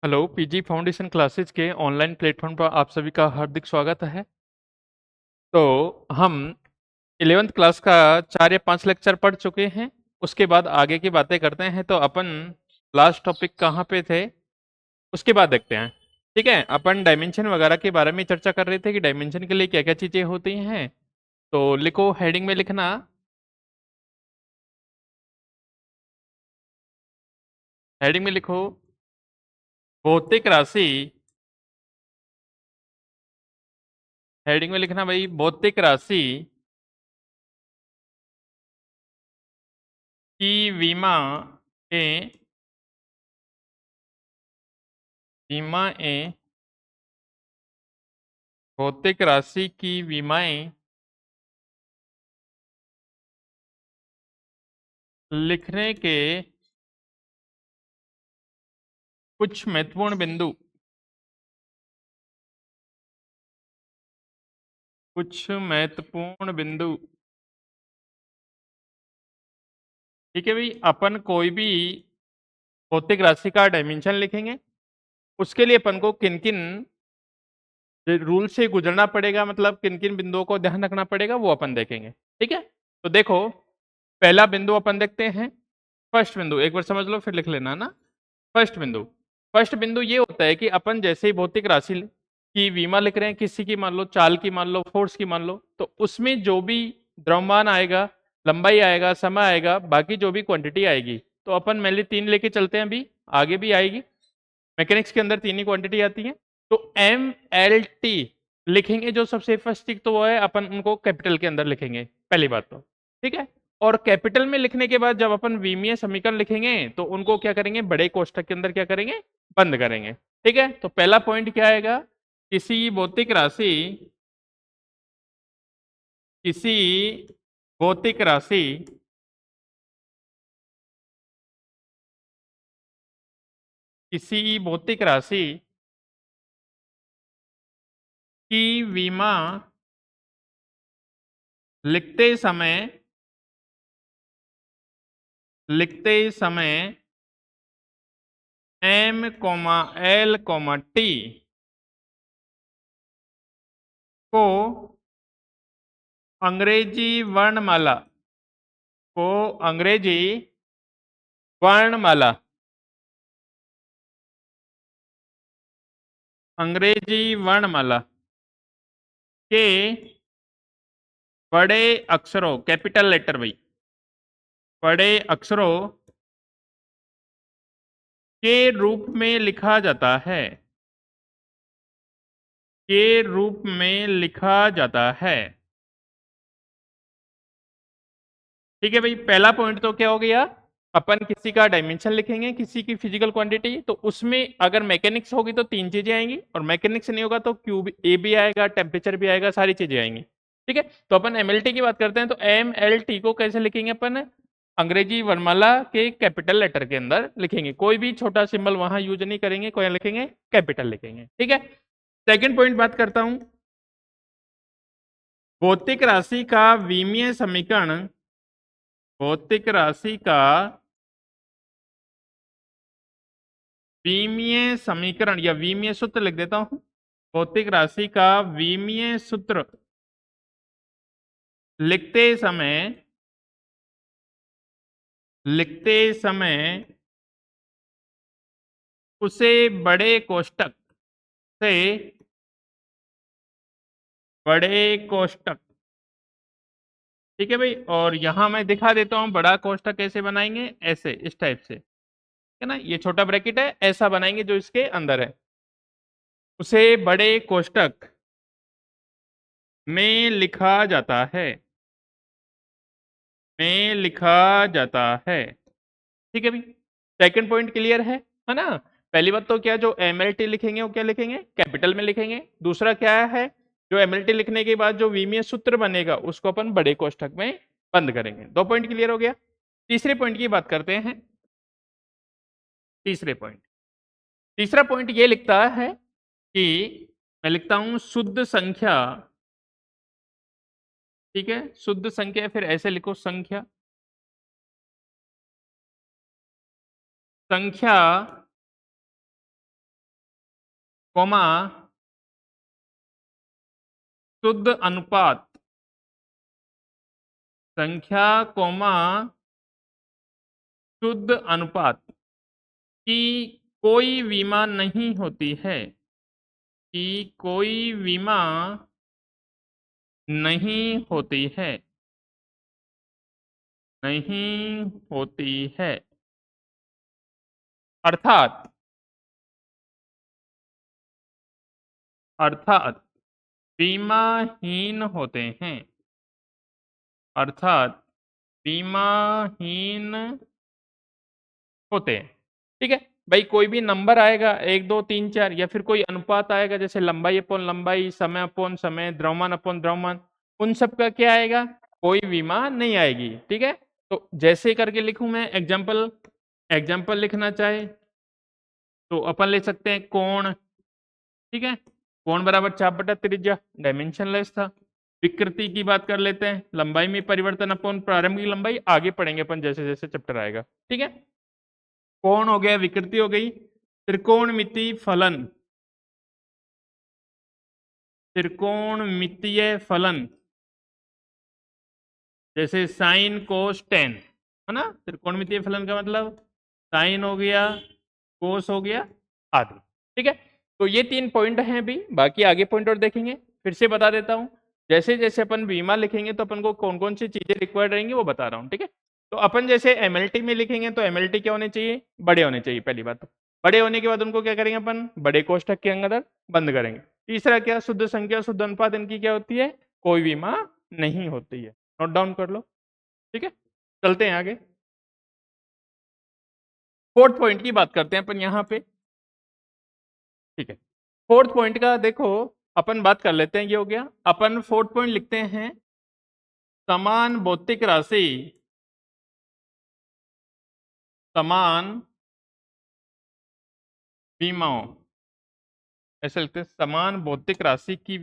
Hello, PG foundation classes के online platform पर आप सभी का हार्दिक स्वागत है। तो हम 11th क्लास का 4 या 5 लेक्चर पढ़ चुके हैं। उसके बाद आगे की बातें करते हैं। तो अपन लास्ट टॉपिक कहाँ पे थे, उसके बाद देखते हैं। ठीक है, अपन डायमेंशन वगैरह के बारे में चर्चा कर रहे थे कि डायमेंशन के लिए क्या क्या चीज़ें होती हैं। तो लिखो, हेडिंग में लिखना, हेडिंग में लिखो भौतिक राशि। हेडिंग में लिखना भाई, भौतिक राशि की विमाएं, विमाएं भौतिक राशि की विमाएं लिखने के कुछ महत्वपूर्ण बिंदु, कुछ महत्वपूर्ण बिंदु। ठीक है भाई, अपन कोई भी भौतिक राशि का डायमेंशन लिखेंगे, उसके लिए अपन को किन किन रूल से गुजरना पड़ेगा, मतलब किन किन बिंदुओं को ध्यान रखना पड़ेगा, वो अपन देखेंगे। ठीक है, तो देखो, पहला बिंदु अपन देखते हैं। फर्स्ट बिंदु एक बार समझ लो फिर लिख लेना ना। फर्स्ट बिंदु, फर्स्ट बिंदु ये होता है कि अपन जैसे ही भौतिक राशि की विमा लिख रहे हैं, किसी की मान लो, चाल की मान लो, फोर्स की मान लो, तो उसमें जो भी द्रव्यमान आएगा, लंबाई आएगा, समय आएगा, बाकी जो भी क्वांटिटी आएगी, तो अपन मेनली 3 लेके चलते हैं। अभी आगे भी आएगी, मैकेनिक्स के अंदर 3 ही क्वांटिटी आती है। तो एम एल टी लिखेंगे जो सबसे फर्स्ट चीज, तो वो है अपन उनको कैपिटल के अंदर लिखेंगे, पहली बात तो। ठीक है, और कैपिटल में लिखने के बाद जब अपन विमीय समीकरण लिखेंगे तो उनको क्या करेंगे, बड़े कोष्ठक के अंदर क्या करेंगे, बंद करेंगे। ठीक है, तो पहला पॉइंट क्या आएगा, किसी भौतिक राशि, किसी भौतिक राशि किसी भौतिक राशि की विमा लिखते समय, लिखते समय M comma L comma T को अंग्रेजी वर्णमाला, को अंग्रेजी वर्णमाला, अंग्रेजी वर्णमाला के बड़े अक्षरों, कैपिटल लेटर भाई, बड़े अक्षरों के रूप में लिखा जाता है, के रूप में लिखा जाता है। ठीक है भाई, पहला पॉइंट तो क्या हो गया, अपन किसी का डायमेंशन लिखेंगे, किसी की फिजिकल क्वांटिटी, तो उसमें अगर मैकेनिक्स होगी तो 3 चीजें आएंगी, और मैकेनिक्स नहीं होगा तो क्यू भी, ए भी आएगा, टेम्परेचर भी आएगा, सारी चीजें आएंगी। ठीक है, तो अपन एमएलटी की बात करते हैं, तो एम एल टी को कैसे लिखेंगे अपन, अंग्रेजी वर्णमाला के कैपिटल लेटर के अंदर लिखेंगे, कोई भी छोटा सिंबल वहां यूज नहीं करेंगे, कोई लिखेंगे कैपिटल लिखेंगे। ठीक है, सेकेंड पॉइंट बात करता हूं, भौतिक राशि का विमीय समीकरण, भौतिक राशि का विमीय समीकरण या विमीय सूत्र लिख देता हूं। भौतिक राशि का विमीय सूत्र लिखते समय, लिखते समय उसे बड़े कोष्ठक से, बड़े कोष्ठक, ठीक है भाई, और यहां मैं दिखा देता हूं बड़ा कोष्ठक कैसे बनाएंगे, ऐसे, इस टाइप से, है ना, ये छोटा ब्रैकेट है, ऐसा बनाएंगे जो इसके अंदर है, उसे बड़े कोष्ठक में लिखा जाता है, में लिखा जाता है। ठीक है भाई, सेकंड पॉइंट क्लियर है ना। पहली बात तो क्या, जो एमएलटी लिखेंगे वो क्या लिखेंगे, कैपिटल में लिखेंगे। दूसरा क्या है, जो एमएलटी लिखने के बाद जो विमीय सूत्र बनेगा उसको अपन बड़े कोष्ठक में बंद करेंगे। 2 पॉइंट क्लियर हो गया। तीसरे पॉइंट की बात करते हैं। तीसरे पॉइंट, तीसरा पॉइंट ये लिखता है कि मैं लिखता हूं शुद्ध संख्या, ठीक है, शुद्ध संख्या, फिर ऐसे लिखो संख्या, संख्या कॉमा शुद्ध अनुपात संख्या कॉमा शुद्ध अनुपात की कोई विमा नहीं होती है, कि कोई विमा नहीं होती है, नहीं होती है। अर्थात अर्थात बीमाहीन होते हैं, अर्थात बीमाहीन होते हैं। ठीक है भाई, कोई भी नंबर आएगा 1 2 3 4 या फिर कोई अनुपात आएगा जैसे लंबाई अपॉन लंबाई, समय अपॉन समय, द्रव्यमान अपॉन द्रव्यमान, उन सब का क्या आएगा, कोई विमा नहीं आएगी। ठीक है, तो जैसे करके लिखूं मैं एग्जाम्पल, एग्जाम्पल लिखना चाहे तो अपन ले सकते हैं कोण। ठीक है, कोण बराबर चाप बटा त्रिज्या, डायमेंशनलेस था। विकृति की बात कर लेते हैं, लंबाई में परिवर्तन अपॉन प्रारंभिक लंबाई, आगे पढ़ेंगे अपन जैसे जैसे चैप्टर आएगा। ठीक है, कोण हो गया, विकृति हो गई, त्रिकोणमिति फलन, त्रिकोणमितीय फलन जैसे साइन कोस टेन, है ना। त्रिकोणमितीय फलन का मतलब साइन हो गया, कोस हो गया, आदि। ठीक है, तो ये 3 पॉइंट हैं अभी, बाकी आगे पॉइंट और देखेंगे। फिर से बता देता हूं, जैसे जैसे अपन बीमा लिखेंगे तो अपन को कौन कौन सी चीजें रिक्वायर्ड रहेंगी वो बता रहा हूँ। ठीक है, तो अपन जैसे एमएलटी में लिखेंगे तो एमएलटी क्या होने चाहिए, बड़े होने चाहिए पहली बात। बड़े होने के बाद उनको क्या करेंगे अपन, बड़े कोष्ठक के अंदर बंद करेंगे। तीसरा क्या, शुद्ध संख्या शुद्ध अनुपात इनकी क्या होती है, कोई बीमा नहीं होती है। नोट डाउन कर लो। ठीक है, चलते हैं आगे। फोर्थ पॉइंट की बात करते हैं अपन यहाँ पे। ठीक है, फोर्थ पॉइंट का देखो अपन बात कर लेते हैं, ये हो गया। अपन फोर्थ पॉइंट लिखते हैं समान भौतिक राशि, समान विमाओं, ऐसे लिखते हैं समान भौतिक राशि की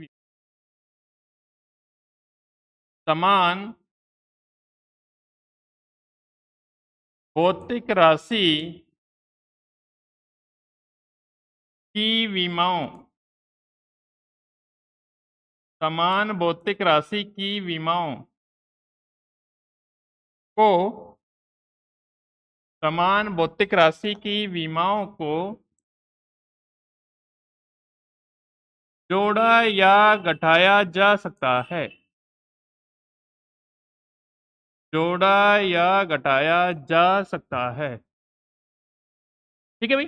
समान भौतिक राशि की विमाओं, समान भौतिक राशि की विमाओं को, समान भौतिक राशि की विमाओं को जोड़ा या घटाया जा सकता है, जोड़ा या घटाया जा सकता है। ठीक है भाई,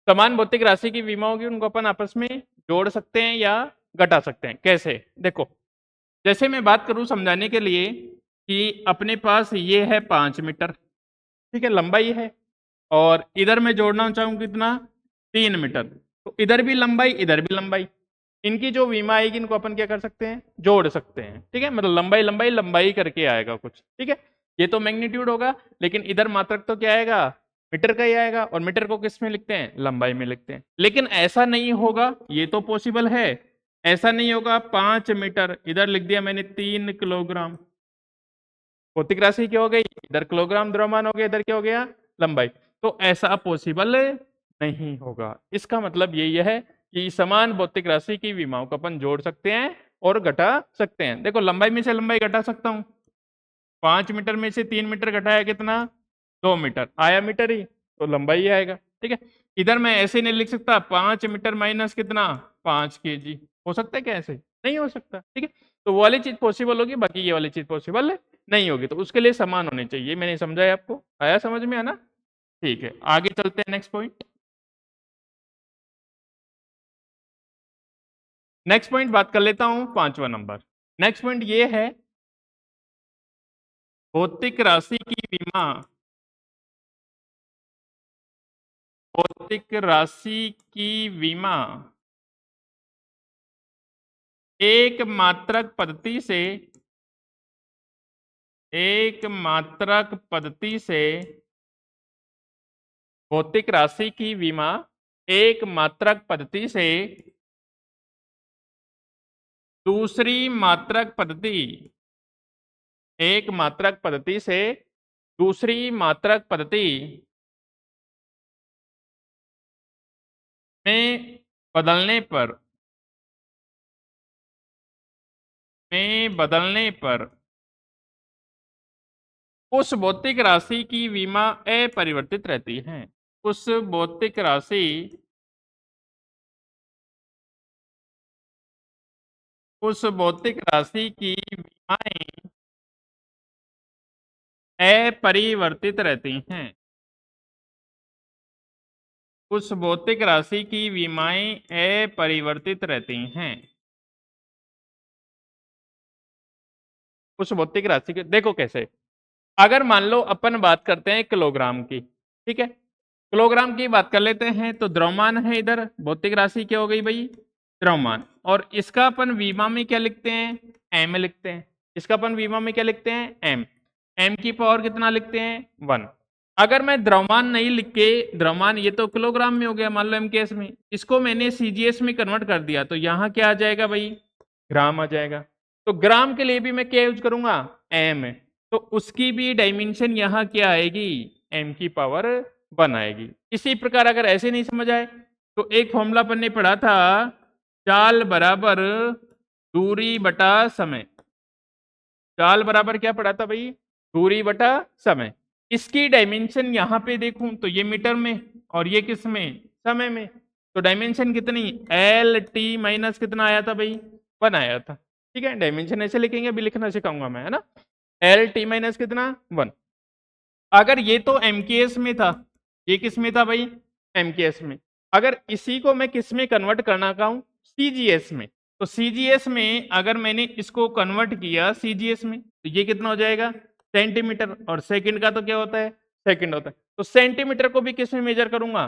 समान भौतिक राशि की विमा होगी, उनको अपन आपस में जोड़ सकते हैं या घटा सकते हैं। कैसे, देखो जैसे मैं बात करूं समझाने के लिए कि अपने पास ये है 5 मीटर, ठीक है, लंबाई है, और इधर मैं जोड़ना चाहूँ कितना, 3 मीटर, तो इधर भी लंबाई इधर भी लंबाई, इनकी जो विमा आएगी इनको अपन क्या कर सकते हैं, जोड़ सकते हैं। ठीक है, मतलब लंबाई लंबाई लंबाई करके आएगा कुछ। ठीक है, ये तो मैग्नीट्यूड होगा, लेकिन इधर मात्रक तो क्या आएगा, मीटर का ही आएगा, और मीटर को किस में लिखते हैं, लंबाई में लिखते हैं। लेकिन ऐसा नहीं होगा, ये तो पॉसिबल है, ऐसा नहीं होगा 5 मीटर इधर लिख दिया मैंने 3 किलोग्राम, भौतिक राशि क्या हो गई, इधर किलोग्राम द्रव्यमान हो गया, इधर क्या हो गया, लंबाई। तो ऐसा पॉसिबल नहीं होगा। इसका मतलब यही है कि समान भौतिक राशि की विमाओं को अपन जोड़ सकते हैं और घटा सकते हैं। देखो लंबाई में से लंबाई घटा सकता हूं, 5 मीटर में से 3 मीटर घटाया कितना, 2 मीटर, आया मीटर ही, तो लंबाई ही आएगा। ठीक है, इधर मैं ऐसे नहीं लिख सकता 5 मीटर माइनस कितना, 5 kg, हो सकता है क्या ऐसे, नहीं हो सकता। ठीक है, तो वो वाली चीज पॉसिबल होगी, बाकी ये वाली चीज पॉसिबल नहीं होगी, तो उसके लिए समान होने चाहिए। मैंने समझा है आपको, आया समझ में, आना। ठीक है, आगे चलते हैं नेक्स्ट पॉइंट। नेक्स्ट पॉइंट बात कर लेता हूं, 5वां नंबर। नेक्स्ट पॉइंट ये है भौतिक राशि की विमा, भौतिक राशि की विमा एक मात्रक पद्धति से, एक मात्रक पद्धति से, भौतिक राशि की विमा एक मात्रक पद्धति से दूसरी मात्रक पद्धति, एक मात्रक पद्धति से दूसरी मात्रक पद्धति में बदलने पर उस भौतिक राशि की विमा अपरिवर्तित रहती है। उस भौतिक राशि की विमाएं अपरिवर्तित रहती हैं। उस भौतिक राशि की विमाएं अपरिवर्तित रहती हैं। उस भौतिक राशि के देखो कैसे, अगर मान लो अपन बात करते हैं किलोग्राम की, ठीक है, किलोग्राम की बात कर लेते हैं तो द्रव्यमान है, इधर भौतिक राशि क्या हो गई भाई, द्रव्यमान, और इसका अपन विमा में क्या लिखते हैं, एम लिखते हैं। इसका अपन विमा में क्या लिखते हैं, एम। एम की पावर कितना लिखते हैं, 1। अगर मैं द्रव्यमान नहीं लिख के, द्रव्यमान ये तो किलोग्राम में हो गया, मान लो एमकेएस में, इसको मैंने सीजीएस में कन्वर्ट कर दिया तो यहाँ क्या आ जाएगा भाई, ग्राम आ जाएगा। तो ग्राम के लिए भी मैं क्या यूज करूंगा, एम। तो उसकी भी डायमेंशन यहाँ क्या आएगी, एम की पावर 1 आएगी। इसी प्रकार अगर ऐसे नहीं समझ आए तो एक फॉर्मूला अपन ने पढ़ा था, चाल बराबर दूरी बटा समय। चाल बराबर क्या पढ़ा था भाई, दूरी बटा समय। इसकी डायमेंशन यहाँ पे देखूं तो ये मीटर में और ये किस में, समय में। तो डायमेंशन कितनी, एल टी माइनस कितना आया था भाई, 1 आया था। ठीक है, डायमेंशन ऐसे लिखेंगे, अभी लिखना सिखाऊंगा मैं, है ना। एल टी माइनस कितना, 1। अगर ये तो एमकेएस में था, ये किस में था भाई, एमकेएस में। अगर इसी को मैं किस में कन्वर्ट करना चाहूं, सीजीएस में, तो सीजीएस में अगर मैंने इसको कन्वर्ट किया सीजीएस में तो ये कितना हो जाएगा, सेंटीमीटर, और सेकंड का तो क्या होता है, सेकंड होता है। तो सेंटीमीटर को भी किस में मेजर करूंगा,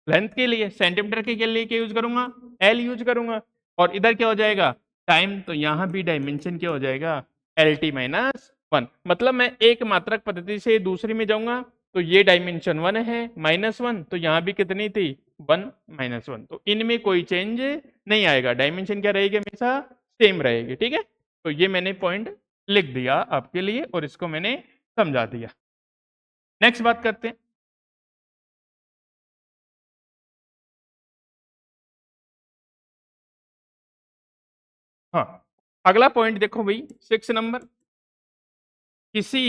लेंथ के लिए, सेंटीमीटर के लिए क्या यूज करूंगा, एल यूज करूंगा। और इधर क्या हो जाएगा, टाइम, तो यहां भी डायमेंशन क्या हो जाएगा, एल टी माइनस 1। मतलब मैं एक मात्रक पद्धति से दूसरी में जाऊंगा तो ये डायमेंशन 1 है, -1, तो यहाँ भी कितनी थी, 1 -1। तो इनमें कोई चेंज नहीं आएगा, डायमेंशन क्या रहेगी, हमेशा सेम रहेगी। ठीक है, तो ये मैंने पॉइंट लिख दिया आपके लिए और इसको मैंने समझा दिया। नेक्स्ट बात करते हैं, हाँ अगला पॉइंट देखो भाई, 6 नंबर, किसी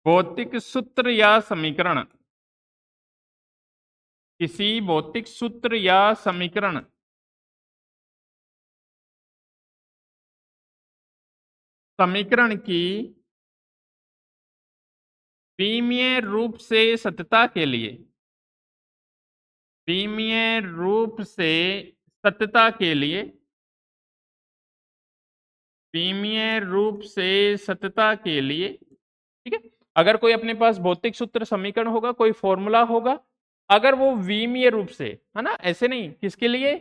भौतिक सूत्र या समीकरण, किसी भौतिक सूत्र या समीकरण की विमीय रूप से सत्यता के लिए, विमीय रूप से सत्यता के लिए, विमीय रूप से सत्यता के लिए, ठीक है, अगर कोई अपने पास भौतिक सूत्र समीकरण होगा, कोई फॉर्मूला होगा, अगर वो विमीय रूप से, है ना, ऐसे नहीं, किसके लिए,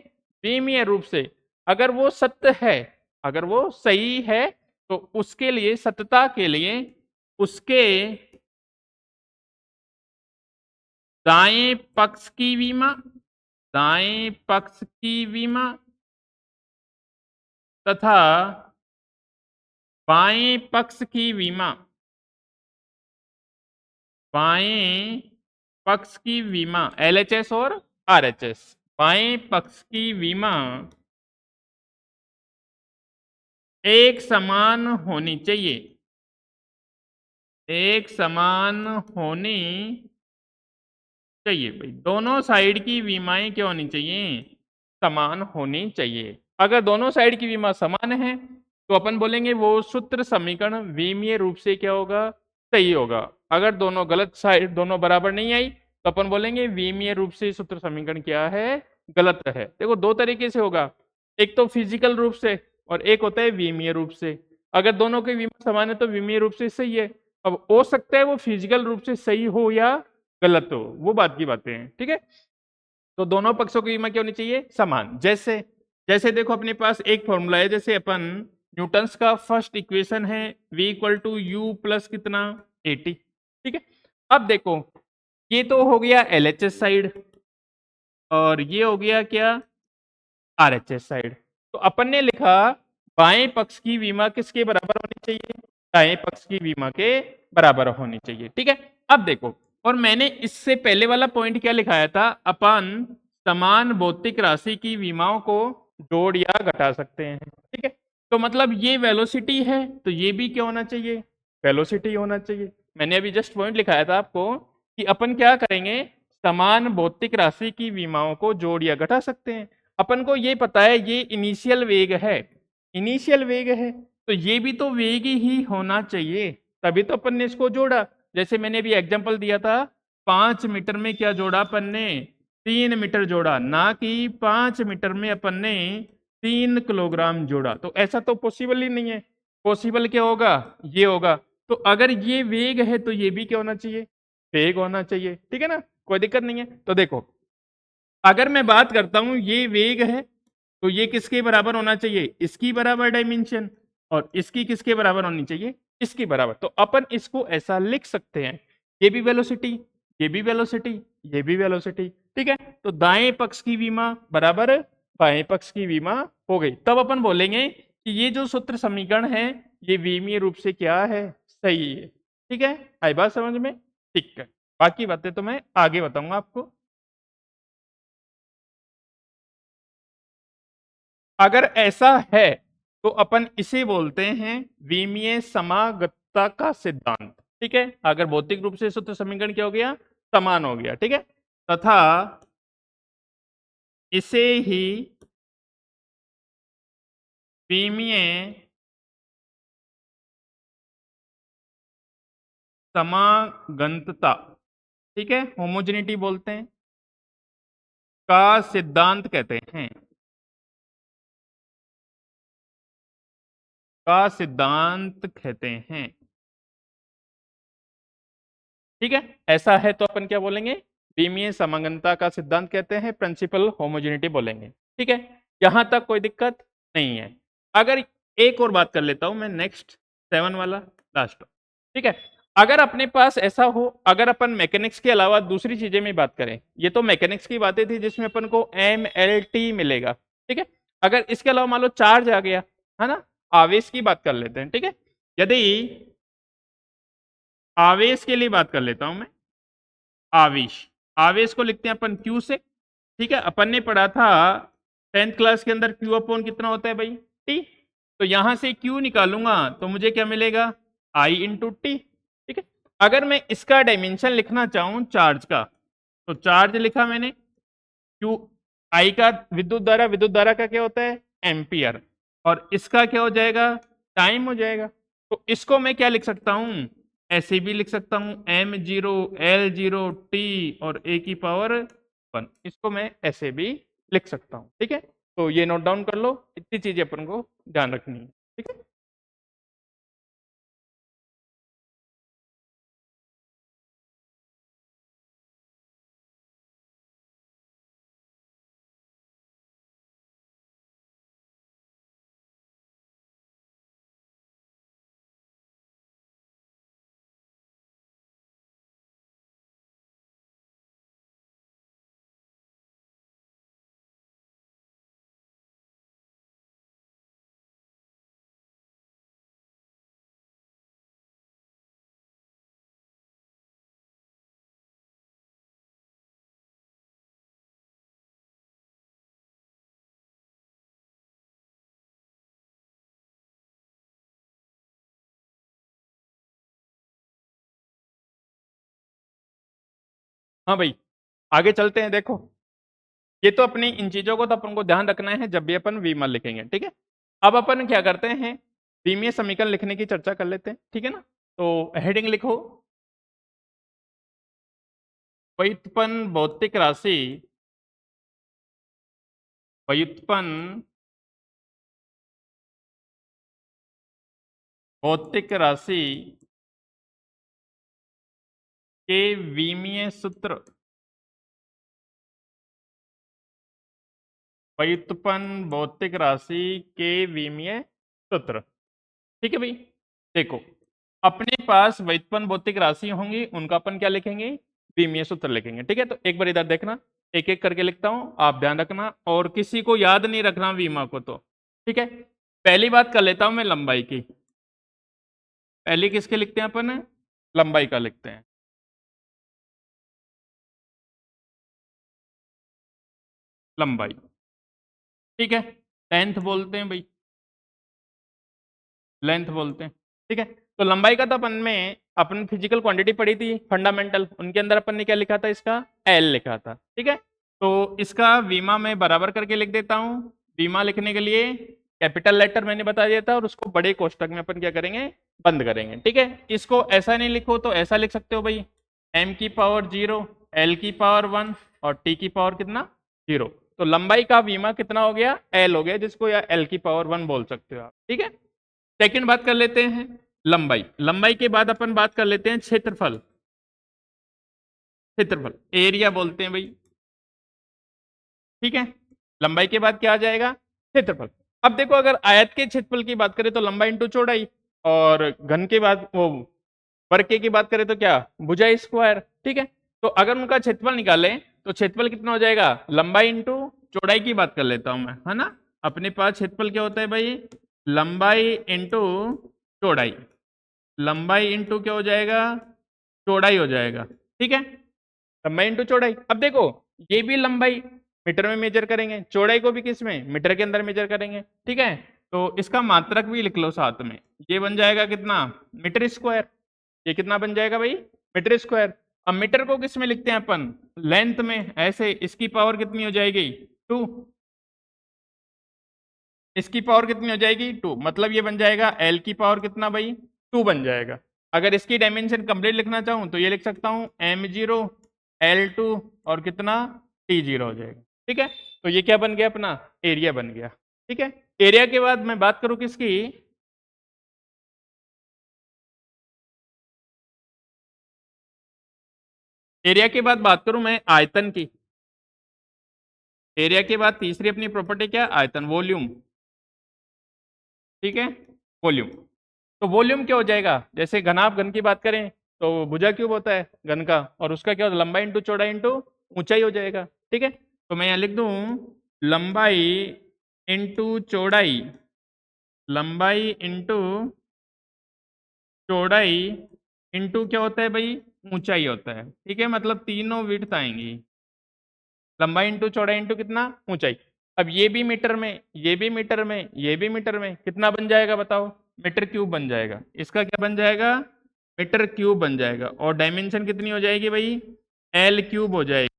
विमीय रूप से, अगर वो सत्य है, अगर वो सही है, तो उसके लिए, सत्यता के लिए, उसके दाएं पक्ष की विमा, दाएं पक्ष की विमा तथा बाएं पक्ष की विमा, बाएं पक्ष की विमा, एलएचएस और आरएचएस, बाएं पक्ष की विमा एक समान होनी चाहिए, एक समान होनी चाहिए भाई। दोनों साइड की विमाएं क्या होनी चाहिए, समान होनी चाहिए। अगर दोनों साइड की विमा समान है तो अपन बोलेंगे वो सूत्र समीकरण विमीय रूप से क्या होगा, सही होगा। अगर दोनों गलत साइड, दोनों बराबर नहीं आई, तो अपन बोलेंगे विमीय रूप से सूत्र समीकरण क्या है, गलत है। देखो दो तरीके से होगा, एक तो फिजिकल रूप से और एक होता है विमीय रूप से। अगर दोनों की विमा समान है तो विमीय रूप से सही है। अब हो सकता है वो फिजिकल रूप से सही हो या गलत हो, वो बात की बातें हैं। ठीक है, तो दोनों पक्षों की कीमत क्या होनी चाहिए, समान। जैसे जैसे देखो अपने पास एक फॉर्मूला है, जैसे अपन न्यूटन्स का फर्स्ट इक्वेशन है v equal to u plus कितना 80। ठीक है, अब देखो ये तो हो गया एलएचएस साइड और ये हो गया क्या, आरएचएस साइड। तो अपन ने लिखा बाएं पक्ष की विमा किसके बराबर होनी चाहिए, दाएं पक्ष की विमा के बराबर होनी चाहिए। ठीक है, अब देखो और मैंने इससे पहले वाला पॉइंट क्या लिखाया था, अपन समान भौतिक राशि की विमाओं को जोड़ या घटा सकते हैं। ठीक है, तो मतलब ये वेलोसिटी है तो ये भी क्या होना चाहिए, वेलोसिटी होना चाहिए। मैंने अभी जस्ट पॉइंट लिखाया था आपको कि अपन क्या करेंगे, समान भौतिक राशि की विमाओं को जोड़ या घटा सकते हैं। अपन को ये पता है ये इनिशियल वेग है, इनिशियल वेग है, तो ये भी तो वेग ही होना चाहिए, तभी तो अपन ने इसको जोड़ा। जैसे मैंने अभी एग्जांपल दिया था, 5 मीटर में क्या जोड़ा अपन ने, 3 मीटर जोड़ा, ना कि 5 मीटर में अपन ने 3 किलोग्राम जोड़ा। तो ऐसा तो पॉसिबल ही नहीं है। पॉसिबल क्या होगा, ये होगा। तो अगर ये वेग है तो ये भी क्या होना चाहिए, वेग होना चाहिए। ठीक है ना, कोई दिक्कत नहीं है। तो देखो, अगर मैं बात करता हूं ये वेग है तो ये किसके बराबर होना चाहिए, इसकी बराबर डायमेंशन, और इसकी किसके बराबर होनी चाहिए, इसकी बराबर। तो अपन इसको ऐसा लिख सकते हैं, ये भी वेलोसिटी, ये भी वेलोसिटी, ये भी वेलोसिटी। ठीक है, तो दाएं पक्ष की विमा बराबर बाएं पक्ष की विमा हो गई। तब अपन बोलेंगे कि ये जो सूत्र समीकरण है ये विमीय रूप से क्या है, सही है। ठीक है, आई बात समझ में। ठीक है, बाकी बातें तो मैं आगे बताऊंगा आपको। अगर ऐसा है तो अपन इसे बोलते हैं विमीय समागतता का सिद्धांत। ठीक है, अगर भौतिक रूप से सूत्र समीकरण क्या हो गया, समान हो गया। ठीक है, तथा इसे ही विमीय समागंतता, ठीक है, होमोजेनिटी बोलते हैं, का सिद्धांत कहते हैं, का सिद्धांत कहते हैं। ठीक है, ऐसा है तो अपन क्या बोलेंगे, विमीय समागमता का सिद्धांत कहते हैं, प्रिंसिपल होमोजेनिटी बोलेंगे। ठीक है, यहां तक कोई दिक्कत नहीं है। अगर एक और बात कर लेता हूं मैं, नेक्स्ट 7 वाला, लास्ट। ठीक है, अगर अपने पास ऐसा हो, अगर अपन मैकेनिक्स के अलावा दूसरी चीजें में बात करें, ये तो मैकेनिक्स की बातें थी जिसमें अपन को MLT मिलेगा। ठीक है, अगर इसके अलावा मान लो चार्ज आ गया, है ना, आवेश की बात कर लेते हैं। ठीक है, यदि आवेश के लिए बात कर लेता हूं मैं, आवेश, आवेश को लिखते हैं अपन Q से। ठीक है, अपन ने पढ़ा था 10th क्लास के अंदर Q अपॉन कितना होता है भाई, T। तो यहां से Q निकालूंगा तो मुझे क्या मिलेगा, I इंटू टी। ठीक है, अगर मैं इसका डायमेंशन लिखना चाहूं चार्ज का, तो चार्ज लिखा मैंने, Q I का विद्युत धारा, विद्युत धारा का क्या होता है, एम्पियर, और इसका क्या हो जाएगा, टाइम हो जाएगा। तो इसको मैं क्या लिख सकता हूं, ऐसे भी लिख सकता हूं, M0L0T और A की पावर 1, इसको मैं ऐसे भी लिख सकता हूं। ठीक है, तो ये नोट डाउन कर लो, इतनी चीजें अपन को ध्यान रखनी है। ठीक है, हाँ भाई, आगे चलते हैं। देखो, ये तो अपनी इन चीजों को तो अपन को ध्यान रखना है जब भी अपन विमल लिखेंगे। ठीक है, अब अपन क्या करते हैं, विमीय समीकरण लिखने की चर्चा कर लेते हैं। ठीक है ना, तो हेडिंग लिखो, व्युत्पन्न भौतिक राशि, व्युत्पन्न भौतिक राशि के विमीय सूत्र, व्युत्पन्न भौतिक राशि के विमीय सूत्र। ठीक है भाई, देखो, अपने पास व्युत्पन्न भौतिक राशि होंगी, उनका अपन क्या लिखेंगे, विमीय सूत्र लिखेंगे। ठीक है, तो एक बार इधर देखना, एक एक करके लिखता हूं, आप ध्यान रखना, और किसी को याद नहीं रखना विमा को तो। ठीक है, पहली बात कर लेता हूं मैं लंबाई की। पहली किसके लिखते हैं अपन, लंबाई का लिखते हैं। लंबाई, ठीक है, लेंथ बोलते हैं भाई, लेंथ बोलते हैं, ठीक है। तो लंबाई का तो अपन फिजिकल क्वांटिटी पढ़ी थी फंडामेंटल, उनके अंदर अपन ने क्या लिखा था, इसका एल लिखा था, ठीक है। तो इसका वीमा मैं बराबर करके लिख देता हूँ। वीमा लिखने के लिए कैपिटल लेटर मैंने बता दिया था, और उसको बड़े कोष्टक में अपन क्या करेंगे, बंद करेंगे, ठीक है। इसको ऐसा नहीं लिखो तो ऐसा लिख सकते हो भाई, m की पावर 0, l की पावर 1 और t की पावर कितना, 0। तो लंबाई का वीमा कितना हो गया, l हो गया, जिसको या l की पावर 1 बोल सकते हो आप, ठीक है। सेकंड बात कर लेते हैं लंबाई, लंबाई के बाद अपन बात कर लेते हैं क्षेत्रफल, क्षेत्रफल एरिया बोलते हैं भाई, ठीक है। लंबाई के बाद क्या आ जाएगा, क्षेत्रफल। अब देखो, अगर आयत के क्षेत्रफल की बात करें तो लंबाई इंटू चौड़ाई, और घन के बाद वो वर्ग की बात करें तो क्या, भुजा स्क्वायर, ठीक है। तो अगर उनका क्षेत्रफल निकालें तो क्षेत्रफल कितना हो जाएगा, लंबाई इंटू चौड़ाई की बात कर लेता हूं मैं, है ना। अपने पास क्षेत्रफल क्या होता है भाई, लंबाई इंटू चौड़ाई, लंबाई इंटू क्या हो जाएगा, चौड़ाई हो जाएगा, ठीक है। लंबाई इंटू चौड़ाई। अब देखो, ये भी लंबाई मीटर में मेजर करेंगे, चौड़ाई को भी किस में, मीटर के अंदर मेजर करेंगे, ठीक है। तो इसका मात्रक भी लिख लो साथ में, ये बन जाएगा कितना, मीटर स्क्वायर। ये कितना बन जाएगा भाई, मीटर स्क्वायर। अब मीटर को किस में लिखते हैं अपन, लेंथ में, ऐसे इसकी पावर कितनी हो जाएगी, 2, इसकी पावर कितनी हो जाएगी, 2, मतलब ये बन जाएगा एल की पावर कितना भाई, 2 बन जाएगा। अगर इसकी डायमेंशन कंप्लीट लिखना चाहूं तो ये लिख सकता हूं m0 l2 और कितना t0 हो जाएगा, ठीक है। तो ये क्या बन गया, अपना एरिया बन गया, ठीक है। एरिया के बाद मैं बात करूं किसकी, एरिया के बाद बात करूं मैं आयतन की। एरिया के बाद तीसरी अपनी प्रॉपर्टी क्या, आयतन, वॉल्यूम, ठीक है, वॉल्यूम। तो वॉल्यूम क्या हो जाएगा, जैसे घनाभ घन की बात करें तो भुजा क्यूब होता है घन का, और उसका क्या होता है, लंबाई इंटू चौड़ाई इंटू ऊंचाई हो जाएगा, ठीक है। तो मैं यहाँ लिख दूं लंबाई इंटू चौड़ाई, लंबाई इंटू चौड़ाई इंटू क्या होता है भाई, ऊंचाई होता है, ठीक है। मतलब तीनों विड्थ आएंगी, लंबाई इंटू चौड़ाई इंटू कितना, ऊंचाई। अब ये भी मीटर में, ये भी मीटर में, ये भी मीटर में, कितना बन जाएगा बताओ, मीटर क्यूब बन जाएगा। इसका क्या बन जाएगा, मीटर क्यूब बन जाएगा, और डायमेंशन कितनी हो जाएगी भाई, एल क्यूब हो जाएगी।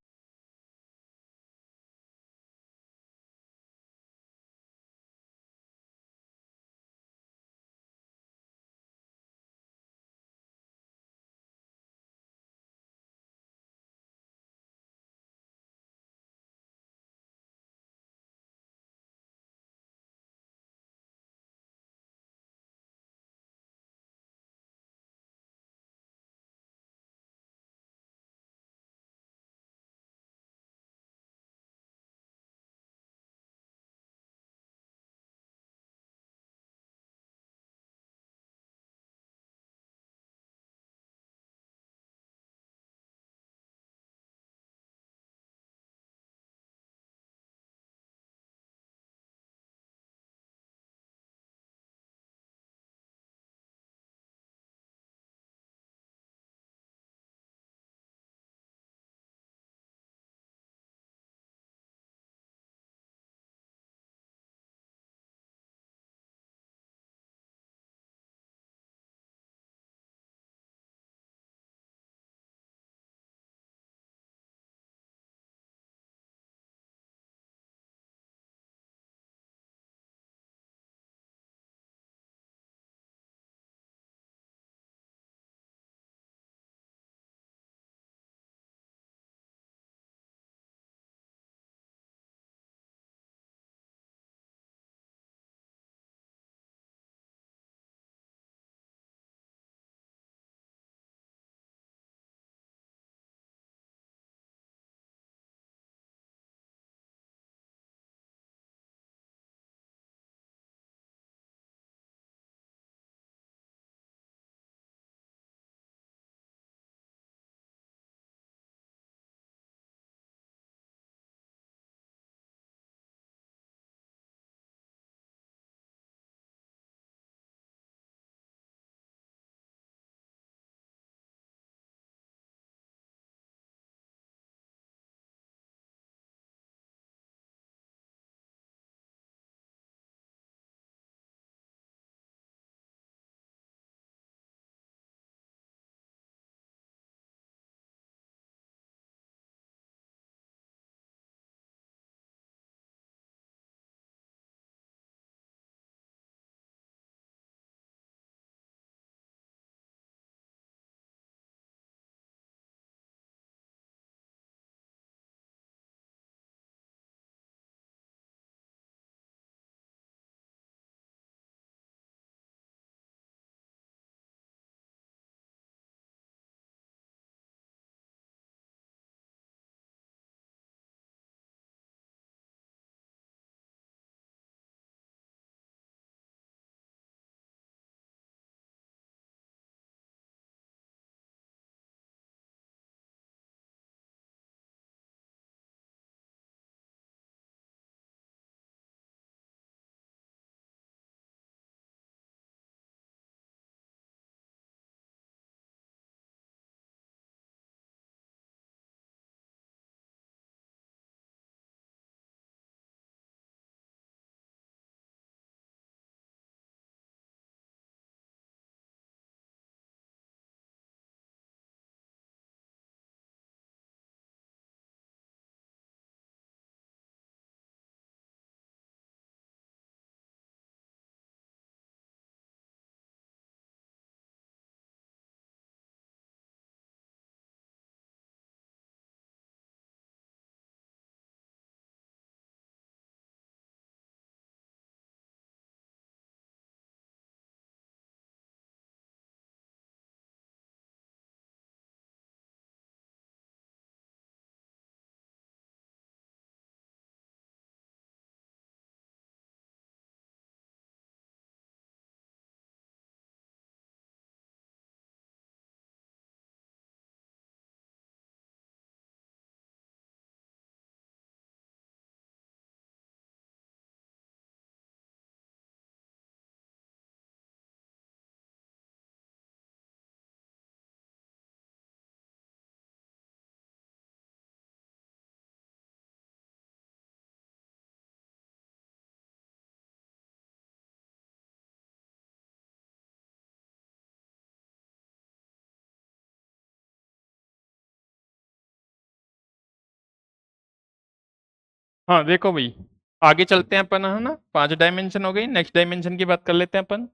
हाँ देखो भाई, आगे चलते हैं अपन, है ना। 5 डायमेंशन हो गई, नेक्स्ट डायमेंशन की बात कर लेते हैं अपन।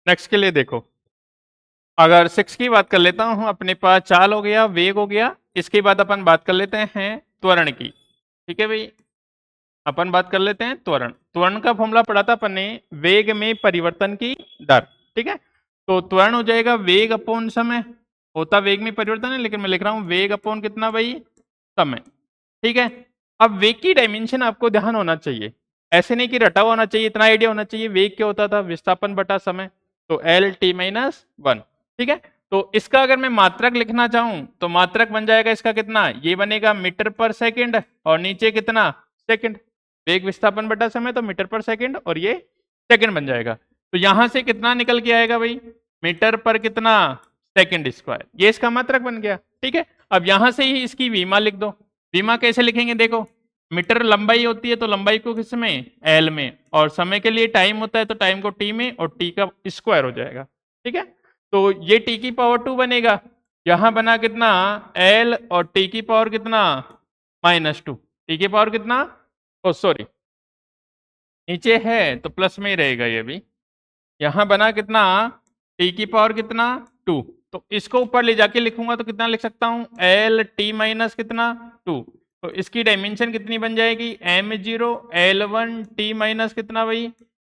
नेक्स्ट के लिए देखो, अगर 6 की बात कर लेता हूँ, अपने पास चाल हो गया, वेग हो गया। इसके बाद अपन बात कर लेते हैं त्वरण की। ठीक है भाई, अपन बात कर लेते हैं त्वरण। त्वरण का फॉर्मूला पढ़ा था अपन ने, वेग में परिवर्तन की दर। ठीक है, तो त्वरण हो जाएगा वेग अपॉन समय। होता वेग में परिवर्तन है, लेकिन मैं लिख रहा हूं वेग अपॉन कितना भाई, समय। ठीक है, अब वेग की डायमेंशन आपको ध्यान होना चाहिए, ऐसे नहीं कि रटा हुआ होना चाहिए, इतना आइडिया होना चाहिए। वेग क्या होता था, विस्थापन बटा समय, तो एल टी माइनस 1। ठीक है, तो इसका अगर मैं मात्रक लिखना चाहूं तो मात्रक बन जाएगा इसका कितना, ये बनेगा मीटर पर सेकंड, और नीचे कितना, सेकंड। वेग विस्थापन बटा समय तो मीटर पर सेकंड, और ये सेकंड बन जाएगा। तो यहां से कितना निकल के आएगा भाई, मीटर पर कितना, सेकंड स्क्वायर। ये इसका मात्रक बन गया। ठीक है, अब यहां से ही इसकी विमा लिख दो। विमा कैसे लिखेंगे, देखो मीटर लंबाई होती है तो लंबाई को किस में, एल में, और समय के लिए टाइम होता है तो टाइम को टी में, और टी का स्क्वायर हो जाएगा। ठीक है, तो ये टी की पावर 2 बनेगा। यहां बना कितना, एल, और टी की पावर कितना, -2। टी की पावर कितना, ओ सॉरी, नीचे है तो प्लस में ही रहेगा ये भी। यहां बना कितना, टी की पावर कितना, 2। तो इसको ऊपर ले जाके लिखूंगा तो कितना लिख सकता हूं, एल टी माइनस कितना, 2। तो इसकी डायमेंशन कितनी बन जाएगी, m0 l1 टी माइनस कितना भाई,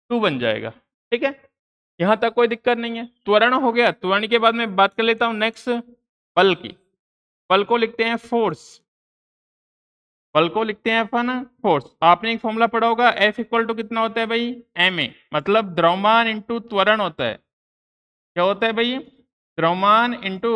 2 बन जाएगा। ठीक है, यहां तक कोई दिक्कत नहीं है। त्वरण हो गया। त्वरण के बाद में बात कर लेता हूं नेक्स्ट बल की। बल को लिखते हैं फोर्स। बल को लिखते हैं अपन फोर्स। आपने एक फॉर्मूला पढ़ा होगा, F इक्वल टू कितना होता है भाई, ma, मतलब द्रव्यमान इंटू त्वरण होता है। क्या होता है भाई, द्रव्यमान इंटू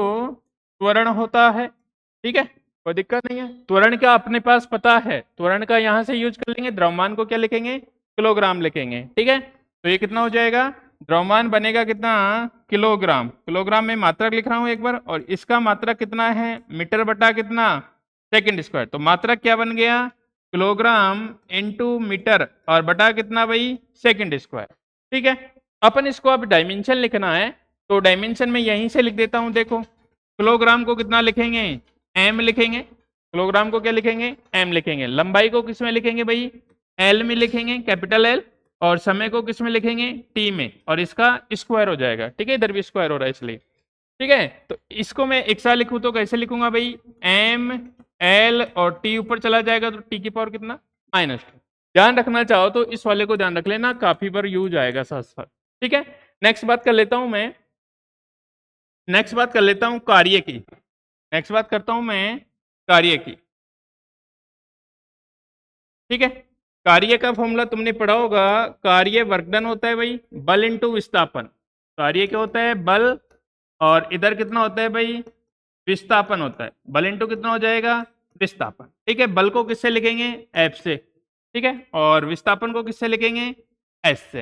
त्वरण होता है। ठीक है, कोई दिक्कत नहीं है। त्वरण का अपने पास पता है, त्वरण का यहां से यूज कर लेंगे। द्रव्यमान को क्या लिखेंगे, किलोग्राम लिखेंगे। ठीक है, तो ये कितना हो जाएगा, द्रव्यमान बनेगा कितना, किलोग्राम। किलोग्राम में मात्रक लिख रहा हूं एक बार, और इसका मात्रक कितना है, मीटर बटा कितना, सेकंड स्क्वायर। तो मात्रक क्या बन गया, किलोग्राम इंटू मीटर, और बटा कितना भाई, सेकंड स्क्वायर। ठीक है, अपन इसको अब डायमेंशन लिखना है, तो डायमेंशन में यहीं से लिख देता हूं। देखो किलोग्राम को कितना लिखेंगे, एम लिखेंगे। किलोग्राम को क्या लिखेंगे, एम लिखेंगे। लंबाई को किस में लिखेंगे भाई, एल में लिखेंगे, कैपिटल एल। और समय को किस में लिखेंगे, टी में, और इसका स्क्वायर हो जाएगा। ठीक है, इधर भी स्क्वायर हो रहा है इसलिए। ठीक है, तो इसको मैं एक साथ लिखूं तो कैसे लिखूंगा भाई, एम एल और टी ऊपर चला जाएगा तो टी की पावर कितना, -2। ध्यान रखना चाहो तो इस वाले को ध्यान रख लेना, काफी बार यूज आएगा साथ साथ। ठीक है, नेक्स्ट बात कर लेता हूं मैं, नेक्स्ट बात कर लेता हूं कार्य की। नेक्स्ट बात करता हूं मैं कार्य की। ठीक है, कार्य का फॉर्मूला तुमने पढ़ा होगा, कार्य वर्क डन होता है भाई, बल इंटू विस्थापन। कार्य क्या होता है, बल, और इधर कितना होता है भाई, विस्थापन होता है। बल इंटू कितना हो जाएगा, विस्थापन। ठीक है, बल को किससे लिखेंगे, एफ से। ठीक है, और विस्थापन को किससे लिखेंगे, एस से।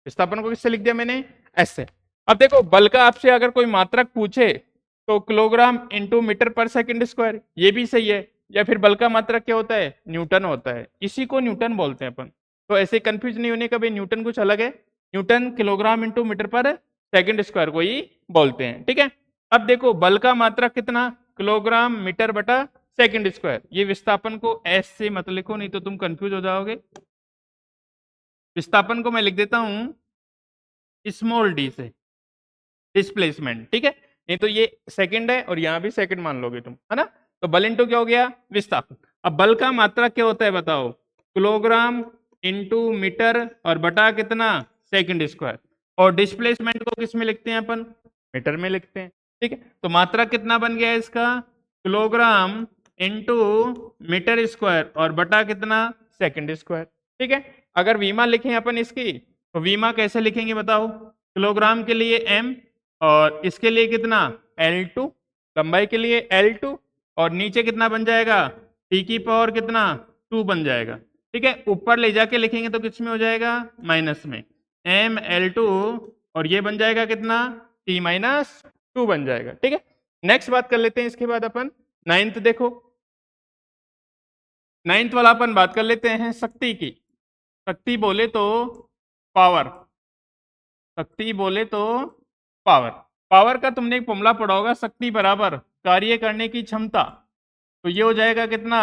विस्थापन को किससे लिख दिया मैंने, एस से। अब देखो बल का आपसे अगर कोई मात्रक पूछे तो किलोग्राम इंटू मीटर पर सेकंड स्क्वायर, ये भी सही है। या फिर बल का मात्रक क्या होता है, न्यूटन होता है, इसी को न्यूटन बोलते हैं अपन। तो ऐसे कंफ्यूज नहीं होने का भाई, न्यूटन कुछ अलग है, न्यूटन किलोग्राम इंटू मीटर पर सेकंड स्क्वायर को ही बोलते हैं। ठीक है, अब देखो बल का मात्रक कितना, किलोग्राम मीटर बटा सेकंड स्क्वायर। ये विस्थापन को एस से मत लिखो, नहीं तो तुम कंफ्यूज हो जाओगे। विस्थापन को मैं लिख देता हूं स्मॉल डी से, डिस्प्लेसमेंट। ठीक है, नहीं तो ये सेकंड है और यहां भी सेकंड मान लोगे तुम, है ना। तो बल इंटू क्या हो गया, विस्थापन। अब बल का मात्रा क्या होता है बताओ, किलोग्राम इंटू मीटर, और बटा कितना, सेकंड स्क्वायर। और डिस्प्लेसमेंट को किस में लिखते हैं अपन, मीटर में लिखते हैं। ठीक है, तो मात्रा कितना बन गया इसका, किलोग्राम इंटू मीटर स्क्वायर, और बटा कितना, सेकंड स्क्वायर। ठीक है, अगर वीमा लिखें अपन इसकी, तो वीमा कैसे लिखेंगे बताओ, किलोग्राम के लिए m, और इसके लिए कितना, L2, लंबाई के लिए L2, और नीचे कितना बन जाएगा, t की पावर कितना, 2 बन जाएगा। ठीक है, ऊपर ले जाके लिखेंगे तो किस में हो जाएगा, माइनस में, mL2, और ये बन जाएगा कितना, t-2 बन जाएगा। ठीक है, नेक्स्ट बात कर लेते हैं इसके बाद अपन नाइन्थ। देखो नाइन्थ वाला अपन बात कर लेते हैं शक्ति की। शक्ति बोले तो पावर, शक्ति बोले तो पावर। पावर का तुमने एक फॉर्मूला पढ़ा होगा, शक्ति बराबर कार्य करने की क्षमता। तो ये हो जाएगा कितना,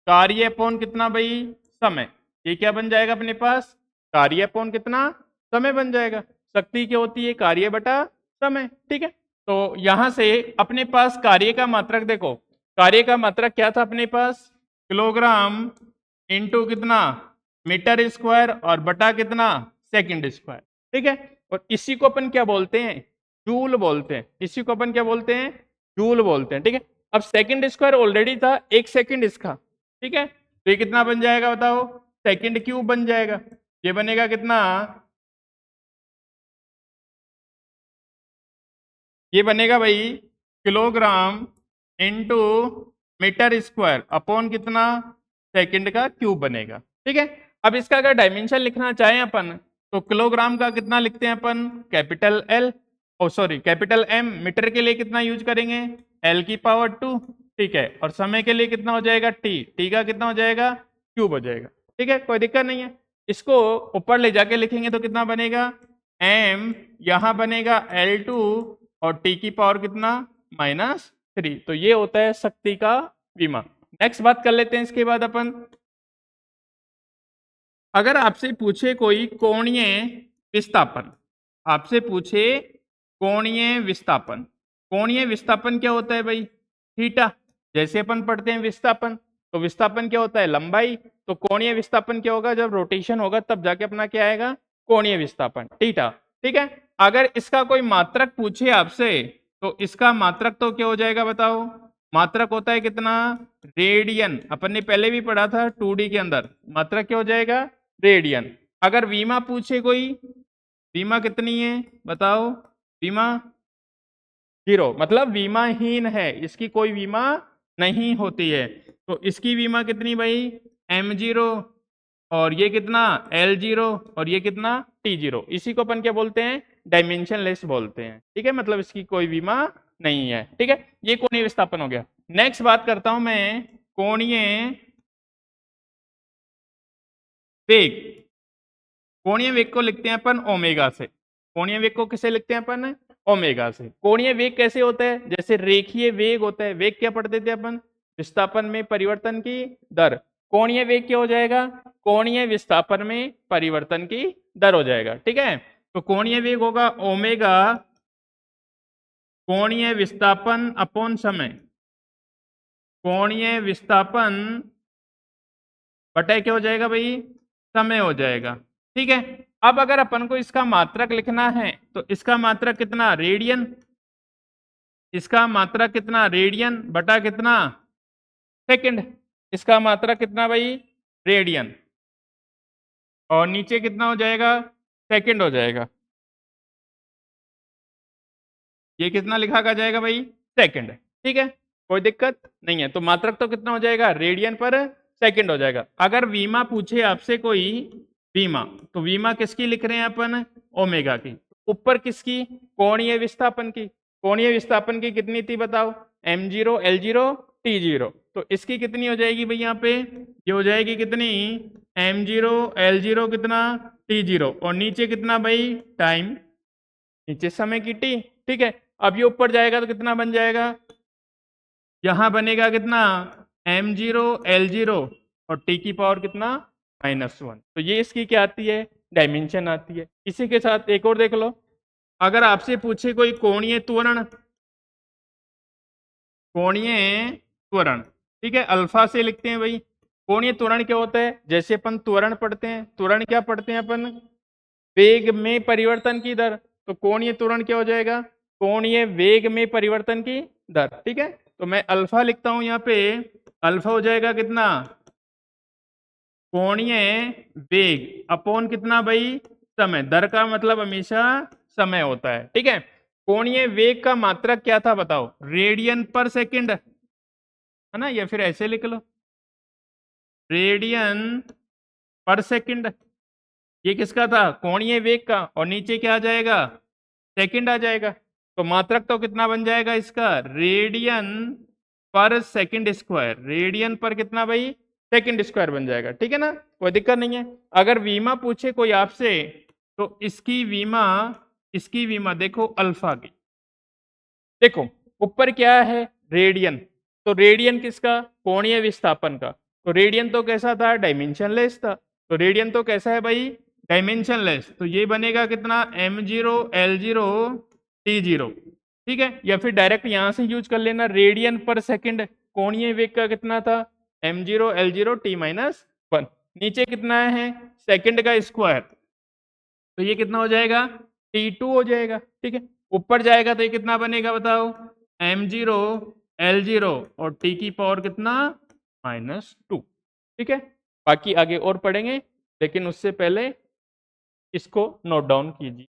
कार्य अपॉन कितना भाई, समय। ये क्या बन जाएगा अपने पास, कार्य अपॉन कितना, समय बन जाएगा। शक्ति क्या होती है, कार्य बटा समय। ठीक है, तो यहां से अपने पास कार्य का मात्रक देखो, कार्य का मात्रक क्या था अपने पास, किलोग्राम इंटू कितना, मीटर स्क्वायर और बटा कितना, सेकंड स्क्वायर। ठीक है, और इसी को अपन क्या बोलते हैं, जूल बोलते हैं। इसी को अपन क्या बोलते हैं, जूल बोलते हैं। ठीक है, अब सेकंड स्क्वायर ऑलरेडी था, 1 सेकंड इसका। ठीक है, तो ये कितना बन जाएगा बताओ, सेकंड क्यूब बन जाएगा। ये बनेगा कितना, ये बनेगा भाई kilogram into metre square upon कितना, सेकंड का क्यूब बनेगा। ठीक है, अब इसका अगर डायमेंशन लिखना चाहें अपन, तो किलोग्राम का कितना लिखते हैं अपन, कैपिटल एल, ओ सॉरी कैपिटल एम। मीटर के लिए कितना यूज करेंगे, एल की पावर 2। ठीक है, और समय के लिए कितना हो जाएगा, टी, टी का कितना हो जाएगा, क्यूब हो जाएगा। ठीक है, कोई दिक्कत नहीं है। इसको ऊपर ले जाके लिखेंगे तो कितना बनेगा, एम यहां बनेगा L2 और टी की पावर कितना, -3। तो ये होता है शक्ति का विमा। नेक्स्ट बात कर लेते हैं इसके बाद अपन, अगर आपसे पूछे कोई कोणीय विस्थापन, आपसे पूछे कोणीय विस्थापन, कोणीय विस्थापन क्या होता है भाई, थीटा। जैसे अपन पढ़ते हैं विस्थापन, तो विस्थापन क्या होता है, लंबाई। तो कोणीय विस्थापन क्या होगा, जब रोटेशन होगा तब जाके अपना क्या आएगा, कोणीय विस्थापन, थीटा। ठीक है, अगर इसका कोई मात्रक पूछे आपसे, तो इसका मात्रक तो क्या हो जाएगा बताओ, मात्रक होता है कितना, रेडियन। अपन ने पहले भी पढ़ा था 2D के अंदर, मात्रक क्या हो जाएगा, रेडियन। अगर वीमा पूछे कोई, वीमा कितनी है बताओ, वीमा 0, मतलब वीमाहीन है, इसकी कोई वीमा नहीं होती है। तो इसकी वीमा कितनी भाई, m0, और ये कितना, L0, और ये कितना, T0। इसी को अपन क्या बोलते हैं, डायमेंशनलेस बोलते हैं। ठीक है, मतलब इसकी कोई बीमा नहीं है। ठीक है, ये कोणीय विस्थापन हो गया। नेक्स्ट बात करता हूं मैं, कोणीय वेग। कोणीय वेग को लिखते हैं अपन ओमेगा से। कोणीय वेग को किसे लिखते हैं अपन, ओमेगा से। कोणीय वेग कैसे होता है, जैसे रेखीय वेग होता है। वेग क्या पढ़ते थे अपन, विस्थापन में परिवर्तन की दर। कोणीय वेग क्या हो जाएगा, कोणीय विस्थापन में परिवर्तन की दर हो जाएगा। ठीक है, तो कोणीय वेग होगा ओमेगा कोणीय विस्थापन अपॉन समय, कोणीय विस्थापन बटा क्या हो जाएगा भाई, समय हो जाएगा। ठीक है, अब अगर अपन को इसका मात्रक लिखना है, तो इसका मात्रक कितना, रेडियन। इसका मात्रक कितना, रेडियन बटा कितना, सेकंड। इसका मात्रक कितना भाई, रेडियन, और नीचे कितना हो जाएगा, सेकंड हो जाएगा। ये कितना लिखा का जाएगा भाई, सेकंड। ठीक है, कोई दिक्कत नहीं है। तो मात्रक तो कितना हो जाएगा, रेडियन पर सेकंड हो जाएगा। अगर वीमा पूछे आपसे कोई, वीमा, तो वीमा किसकी लिख रहे हैं अपन, ओमेगा की। ऊपर किसकी, कोणीय विस्थापन की। कोणीय विस्थापन की कितनी थी बताओ, m0 L0 T0। तो इसकी कितनी हो जाएगी भाई, यहाँ पे ये हो जाएगी कितनी, m0 L0 कितना, T0, और नीचे कितना भाई, टाइम, नीचे समय की टी। ठीक है, अब ये ऊपर जाएगा तो कितना बन जाएगा, यहां बनेगा कितना, m0 L0 और टी की पावर कितना, -1। तो ये इसकी क्या आती है, डायमेंशन आती है। इसी के साथ एक और देख लो, अगर आपसे पूछे कोई कोणीय त्वरण, कोणीय त्वरण, ठीक है, अल्फा से लिखते हैं भाई। कोणीय त्वरण क्या होता है, जैसे अपन त्वरण पढ़ते हैं, त्वरण क्या पढ़ते हैं अपन, वेग में परिवर्तन की दर। तो कोणीय त्वरण क्या हो जाएगा, कोणीय वेग में परिवर्तन की दर। ठीक है, तो मैं अल्फा लिखता हूं यहाँ पे, अल्फा हो जाएगा कितना, कोणीय वेग अपॉन कितना भाई, समय। दर का मतलब हमेशा समय होता है। ठीक है, कोणीय वेग का मात्रक क्या था बताओ, रेडियन पर सेकंड, है ना, या फिर ऐसे लिख लो, रेडियन पर सेकंड। ये किसका था, कोणीय वेग का, और नीचे क्या आ जाएगा, सेकंड आ जाएगा। तो मात्रक तो कितना बन जाएगा इसका, रेडियन पर सेकंड स्क्वायर। रेडियन पर कितना भाई, सेकंड स्क्वायर बन जाएगा। ठीक है ना, कोई दिक्कत नहीं है। अगर वीमा पूछे कोई आपसे, तो इसकी वीमा देखो अल्फा की। देखो ऊपर क्या है, रेडियन, तो रेडियन किसका? कोणीय विस्थापन का। तो रेडियन तो कैसा था? डायमेंशनलेस था। तो रेडियन तो कैसा है भाई? डायमेंशनलेस। तो ये बनेगा कितना? m0 l0 t0। ठीक है, या फिर डायरेक्ट यहां से यूज कर लेना, रेडियन पर सेकंड कोणीय वेग का कितना था? m0 l0 t-1। नीचे कितना है? सेकंड का स्क्वायर, तो ये कितना हो जाएगा? t2 हो जाएगा। ठीक है, ऊपर जाएगा तो ये कितना बनेगा बताओ? m0 l0 और t की पावर कितना? -2। ठीक है, बाकी आगे और पढ़ेंगे, लेकिन उससे पहले इसको नोट डाउन कीजिए।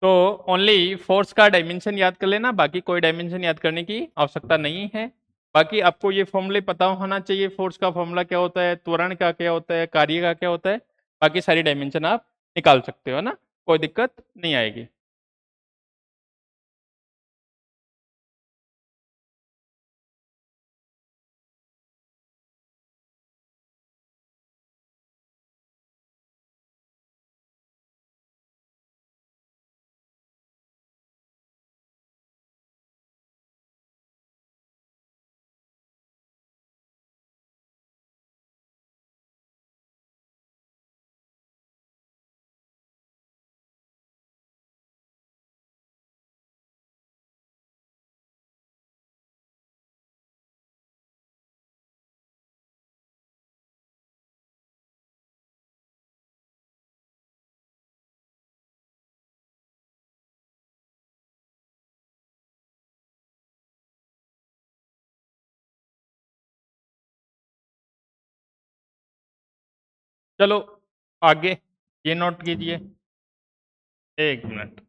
तो ओनली फोर्स का डायमेंशन याद कर लेना, बाकी कोई डायमेंशन याद करने की आवश्यकता नहीं है। बाकी आपको ये फॉर्मूले पता होना चाहिए, फोर्स का फॉर्मूला क्या होता है, त्वरण का क्या होता है, कार्य का क्या होता है। बाकी सारी डायमेंशन आप निकाल सकते हो ना, कोई दिक्कत नहीं आएगी। चलो आगे ये नोट कीजिए, एक मिनट।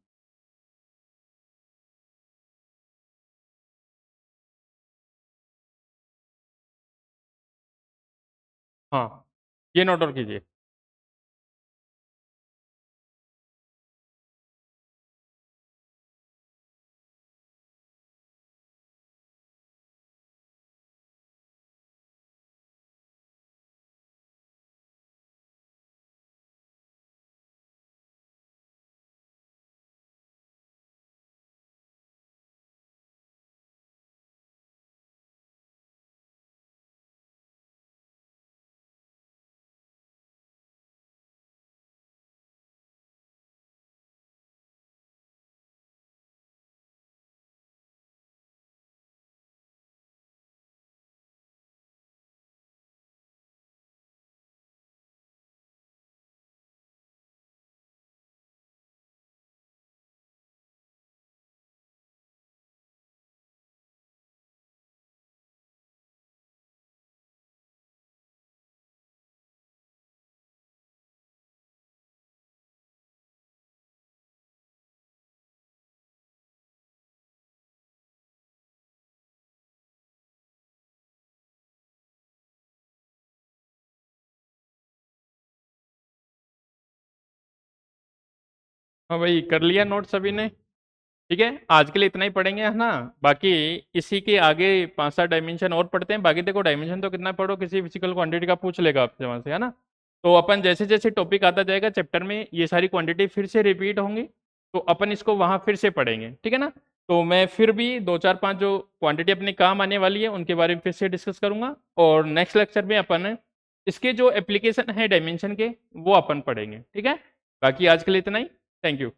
हाँ, ये नोट और कीजिए। हाँ भाई, कर लिया नोट सभी ने? ठीक है, आज के लिए इतना ही पढ़ेंगे है ना। बाकी इसी के आगे 5-7 डायमेंशन और पढ़ते हैं। बाकी देखो डायमेंशन तो कितना पढ़ो, किसी फिजिकल क्वांटिटी का पूछ लेगा आपसे वहां से, है ना। तो अपन जैसे जैसे टॉपिक आता जाएगा चैप्टर में, ये सारी क्वांटिटी फिर से रिपीट होंगी, तो अपन इसको वहां फिर से पढ़ेंगे, ठीक है ना। तो मैं फिर भी 2-4-5 जो क्वांटिटी अपने काम आने वाली है उनके बारे में फिर से डिस्कस करूंगा, और नेक्स्ट लेक्चर में अपन इसके जो एप्लीकेशन है डायमेंशन के वो अपन पढ़ेंगे, ठीक है। बाकी आज के लिए इतना ही। Thank you.